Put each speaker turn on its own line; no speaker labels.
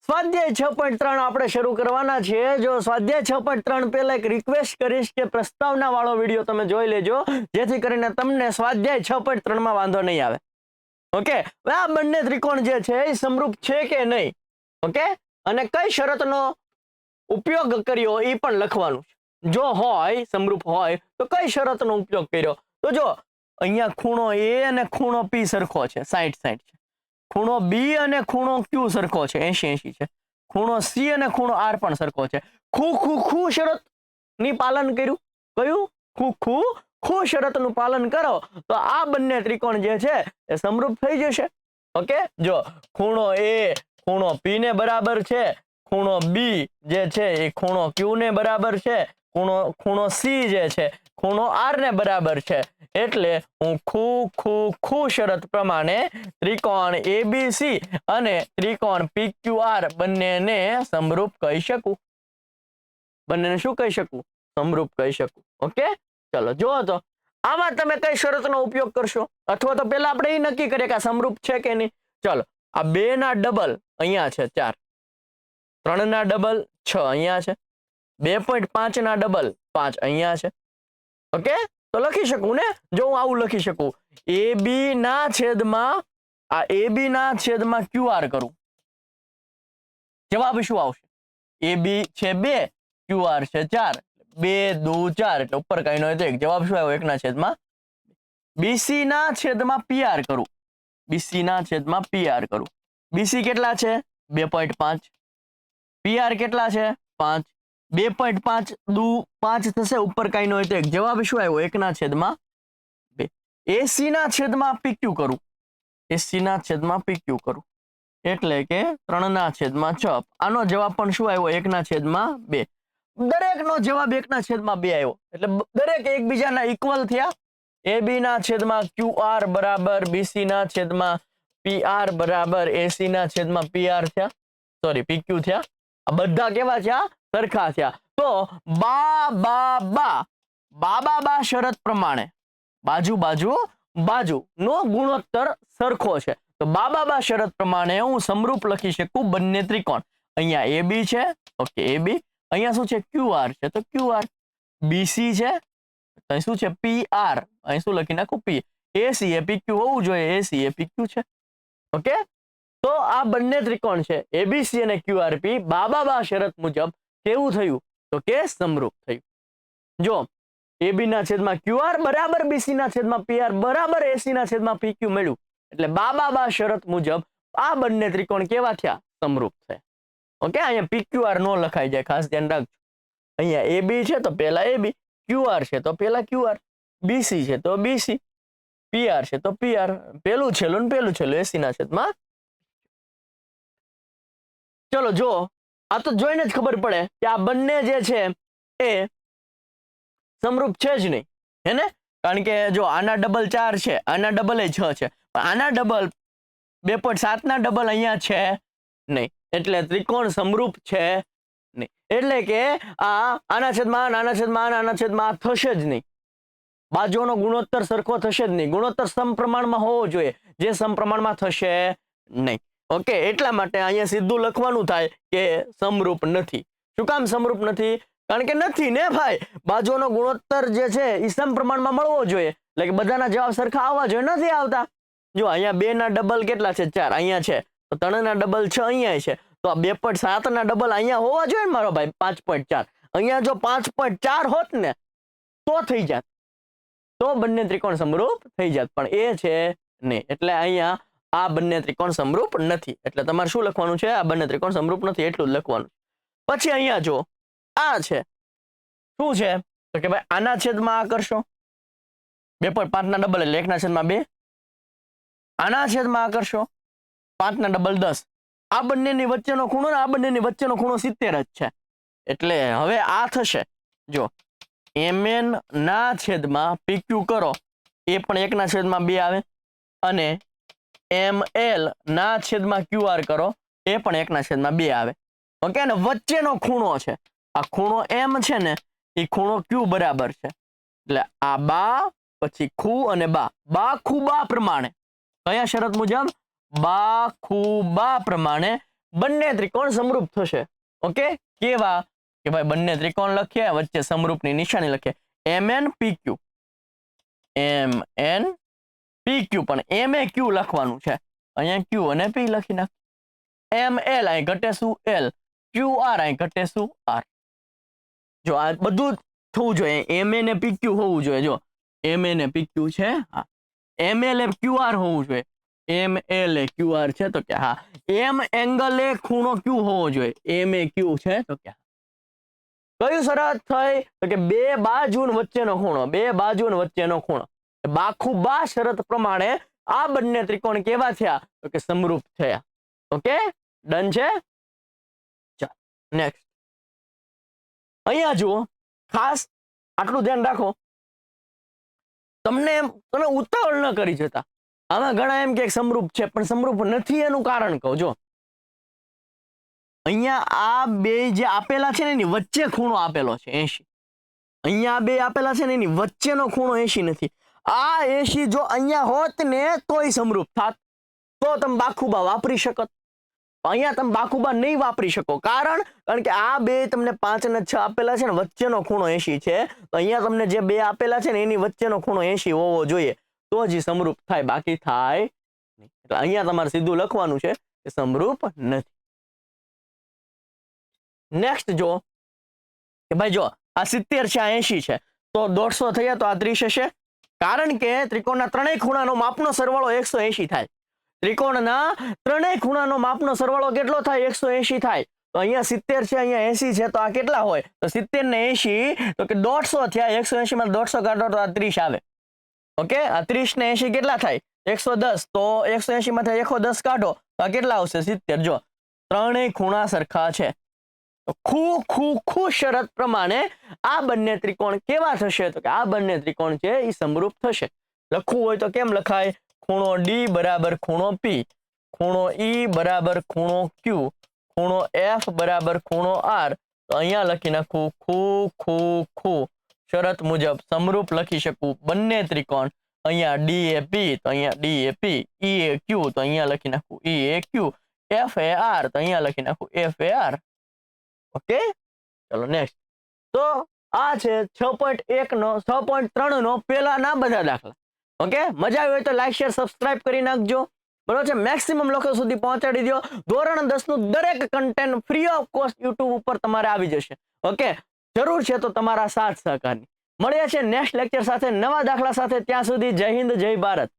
સ્વાધ્યાય 6.3 આપણે શરૂ કરવાના છીએ। જો સ્વાધ્યાય 6.3 પહેલા એક રિક્વેસ્ટ કરીશ કે પ્રસ્તાવના વાળો વિડિયો તમે જોઈ લેજો, જેથી કરીને તમને સ્વાધ્યાય 6.3 માં વાંધો નહીં આવે। ઓકે, આ બંને ત્રિકોણ જે છે એ સમરૂપ છે કે નહીં, ઓકે, અને કઈ શરતનો ઉપયોગ કર્યો એ પણ લખવાનું છે। જો હોય સમરૂપ હોય તો કઈ શરતનો ઉપયોગ કર્યો, તો જો અહીંયા ખૂણો A અને ખૂણો P સરખો છે 60-60 છે, ખૂણો B અને ખૂણો Q સરખો છે 80-80 છે, ખૂણો C અને ખૂણો R પણ સરખો છે। ખૂ શરત ની પાલન કર્યું, કયું ખૂ શરતનું પાલન કરો તો આ બંને ત્રિકોણ જે છે એ સમરૂપ થઈ જશે। ઓકે, જો ખૂણો A ખૂણો P ને બરાબર છે, ખૂણો B જે છે એ ખૂણો Q ને બરાબર છે, ખૂણો C જે છે ખૂણો R ને બરાબર છે, એટલે હું ખૂ શરત પ્રમાણે ત્રિકોણ ABC અને ત્રિકોણ PQR બંનેને સમરૂપ કહી શકું। બંનેને શું કહી શકું? સમરૂપ કહી શકું। ઓકે, ચલો જુઓ તો આમાં તમે કઈ શરતનો ઉપયોગ કરશો, અથવા તો પહેલા આપણે એ નક્કી કરીએ કે આ સમરૂપ છે કે નહીં। ચલો, આ 2 ના ડબલ અહીંયા છે 4, 3 ના ડબલ 6 અહીંયા છે, 2.5 ના ડબલ 5 અહીંયા છે। ઓકે, તો લખી શકું ને, જો હું આવું લખી શકું AB ના છેદમાં આ AB ના છેદમાં QR કરું, જવાબ શું આવશે? AB છે 2, QR છે 4, 2 2 4 એટલે ઉપર કઈ નો હોય તો 1, જવાબ શું આવ્યો? 1 ના છેદમાં। BC ના છેદમાં PR કરું, BC ના છેદમાં PR કરું, BC કેટલા છે? 2.5, PR કેટલા છે? 5, 2.5 દુ 5 થશે, ઉપર કઈ નો હોય તો 1, જવાબ શું આવ્યો? 1 ના છેદમાં 2। AC ના છેદમાં PQ કરું, AC ના છેદમાં PQ કરું, એટલે કે 3 ના છેદમાં 6, આનો જવાબ પણ શું આવ્યો? 1 ના છેદમાં 2। દરેકનો જવાબ 1 ના છેદમાં 2 આવ્યો, એટલે દરેક એકબીજાના ઇક્વલ થયા। AB ના છેદમાં QR બરાબર BC ના છેદમાં PR બરાબર AC ના છેદમાં PR થયા, સોરી PQ થયા। આ બધા કેવા થયા? સરખા થયા। તો બા શરત પ્રમાણે બાજુ નો ગુણોત્તર સરખો છે, તો બા શરત પ્રમાણે હું સમરૂપ લખી શકું બંને ત્રિકોણ। અહીંયા AB છે, ઓકે AB, અહીંયા શું છે? QR છે, તો QR, BC છે, અહીં શું છે? PR, અહીં શું લખી નાખું? P, AC એ PQ હોવું જોઈએ, AC એ PQ છે। ઓકે, તો આ બંને ત્રિકોણ છે ABC અને QRP બા શરત મુજબ કેવું થયું? તો કે સમરૂપ થયું। જો AB ના છેદમાં QR બરાબર BC ના છેદમાં PR બરાબર AC ના છેદમાં PQ મળ્યું, એટલે બા શરત મુજબ આ બંને ત્રિકોણ કેવા થયા? સમરૂપ થયા। ઓકે, અહીંયા PQR નો લખાઈ જાય, ખાસ ધ્યાન રાખજો। અહીંયા AB છે તો પહેલા AB, QR છે તો પહેલા QR, BC છે તો BC, PR છે તો PR, પેલું છેલ્લું ને પેલું છેલ્લું AC ના છેદમાં। ચલો જો આ તો જોઈને જ ખબર પડે કે આ બંને જે છે એ સમરૂપ છે જ નહીં, હે ને? કારણ કે જો આના ડબલ 4 છે, આના ડબલ 6 છે, પણ આના ડબલ 2.7 ના ડબલ અહીંયા છે નહીં, એટલે ત્રિકોણ સમરૂપ છે નહીં। એટલે કે આના છેદમાં થશે જ નહીં, બાજુઓનો ગુણોત્તર સરખો થશે જ નહીં, ગુણોત્તર સમપ્રમાણમાં હોવો જોઈએ, જે સમપ્રમાણમાં થશે નહીં। ઓકે, એટલા માટે અહીંયા સીધું લખવાનું થાય કે સમરૂપ નથી। શું કામ સમરૂપ નથી? કારણ કે નથી ને ભાઈ, બાજુઓનો ગુણોત્તર જે છે એ સમપ્રમાણમાં મળવો જોઈએ, એટલે કે બધાના જવાબ સરખા આવવા જોઈએ, નથી આવતા। જો અહીંયા 2 ના ડબલ કેટલા છે? 4 અહીંયા છે, તો 3 ના ડબલ 6 અહીંયા છે, તો આ 2.7 ના ડબલ અહીંયા હોવા જોઈએ મારો ભાઈ 5.4, અહીંયા જો 5.4 હોત ને તો થઈ જાત, તો બંને ત્રિકોણ સમરૂપ થઈ જાત, પણ એ છે નહીં, એટલે અહીંયા આ બંને ત્રિકોણ સમરૂપ નથી, એટલે તમારે શું લખવાનું છે? આ બંને ત્રિકોણ સમરૂપ નથી, એટલું જ લખવાનું। પછી અહીંયા જો આ છે, શું છે? તો કે ભાઈ આના છેદમાં આ કરશો, 2.5 ના ડબલ એટલે 1 ના છેદમાં 2, આના છેદમાં આ કરશો 5 ના ડબલ 10, આ બંનેની વચ્ચેનો ખૂણો ને આ બંનેની વચ્ચેનો ખૂણો 70 જ છે, એટલે હવે આ થશે, જો MN ના છેદમાં PQ કરો, એ પણ 1 ના છેદમાં 2 આવે, અને ML ના છેદમાં QR કરો, એ પણ 1 ના છેદમાં 2 આવે। ઓકે, અને વચ્ચેનો ખૂણો છે, આ ખૂણો M છે ને એ ખૂણો Q બરાબર છે, એટલે આ બા પછી ખૂ અને બા ખૂ બા પ્રમાણે, કયા શરત મુજબ? બા ખૂ બા પ્રમાણે બંને ત્રિકોણ સમરૂપ થશે. ઓકે, કેવા કે ભાઈ બંને ત્રિકોણ લખીએ, વચ્ચે સમરૂપની નિશાની લખીએ, MNPQ. MNPQ, પણ M એ Q લખવાનું છે, અહીંયા Q અને P લખી નાખ. ML અહીં ઘટે શું L, QR અહીં ઘટે શું R. જો આ બધું થવું જોઈએ, MA ને PQ હોવું જોઈએ. જો MA ને PQ છે, હા, ML એ QR હોવું જોઈએ. ML એ QR છે તો કે હા. M એંગલ એ ખૂણો Q હોવો જોઈએ. MA Q છે તો કે કયું શરત થઈ તો કે બે બાજુ વચ્ચેનો ખૂણો, બે બાજુ વચ્ચેનો ખૂણો. બાખુબા શરત પ્રમાણે આ બંને ત્રિકોણ કેવા થયા તો કે સમરૂપ થયા. ઓકે, ડન છે. ચાલો નેક્સ્ટ. અહીંયા જુઓ, ખાસ આટલું ધ્યાન રાખો, તમે ઉતાવળ ન કરી જતા. આમાં ઘણા એમ કે સમરૂપ છે પણ સમરૂપ નથી, એનું કારણ કહું. જો અહીંયા આ બે જે આપેલા છે ને એની વચ્ચે ખૂણો આપેલો છે 80. અહીંયા બે આપેલા છે ને એની વચ્ચેનો ખૂણો 80 નથી. આ 80 જો અહીંયા હોત ને તોય સમરૂપ થાત, તો તમે બાખુબા વાપરી શકત. અહીંયા તમે બાખુબા નહીં વાપરી શકો. કારણ કે આ બે તમને 5 અને 6 આપેલા છે ને, વચ્ચેનો ખૂણો 80 છે. તો અહીંયા તમને જે બે આપેલા છે ને એની વચ્ચેનો ખૂણો 80 હોવો જોઈએ, તો જ સમરૂપ થાય, બાકી થાય નહીં. એટલે અહીંયા તમારે સીધું લખવાનું છે કે સમરૂપ નથી. નેક્સ્ટ જો કે ભાઈ જો આ 70 છે, આ 80 છે, તો 150 થયા તો આ 30 હશે. કારણ કે ત્રિકોણના ત્રણેય ખૂણાનો માપનો સરવાળો 180 થાય. ત્રિકોણના ત્રણેય ખૂણાનો માપનો સરવાળો કેટલો થાય? 180 થાય. તો અહીંયા 70 છે, અહીંયા 80 છે, તો આ કેટલા હોય? તો 70 ને 80 તો કે 150 થયા. 180 માં 150 કાઢો તો આ 30 આવે. ઓકે, આ 30 ને 80 કેટલા થાય? 110. તો 180 માંથી 110 કાઢો તો આ કેટલા આવશે? 70. જો ત્રણેય ખૂણા સરખા છે. ખૂ શરત પ્રમાણે આ બંને ત્રિકોણ કેવા થશે? તો કે આ બંને ત્રિકોણ છે એ સમરૂપ થશે. લખવું હોય તો કેમ લખાય? ખૂણો D બરાબર ખૂણો P, ખૂણો E બરાબર ખૂણો Q, ખૂણો F બરાબર ખૂણો R. તો અહીંયા લખી નાખું ખૂ શરત મુજબ સમરૂપ લખી શકું બંને ત્રિકોણ. અહીંયા D એ P તો અહીંયા D એ P, E એ Q તો અહીંયા લખી નાખું E એ Q, F એ R તો અહીંયા લખી નાખું F એ R. ઓકે, ચલો નેક્સ્ટ. તો આ છે 6.1 નો 6.3 નો પહેલાના બધા દાખલા. ઓકે, મજા આવી હોય તો લાઈક શેર સબસ્ક્રાઇબ કરી નાખજો. બરોબર છે, મેક્સિમમ લોકો સુધી પહોંચાડી દો. ધોરણ 10 નું દરેક content free of cost YouTube ઉપર તમારે આવી જશે. ઓકે, જરૂર છે તો તમારા સાથ સહકારની. મળીએ છે નેક્સ્ટ લેક્ચર સાથે, નવા દાખલા સાથે. ત્યાં સુધી જય હિન્દ, જય ભારત.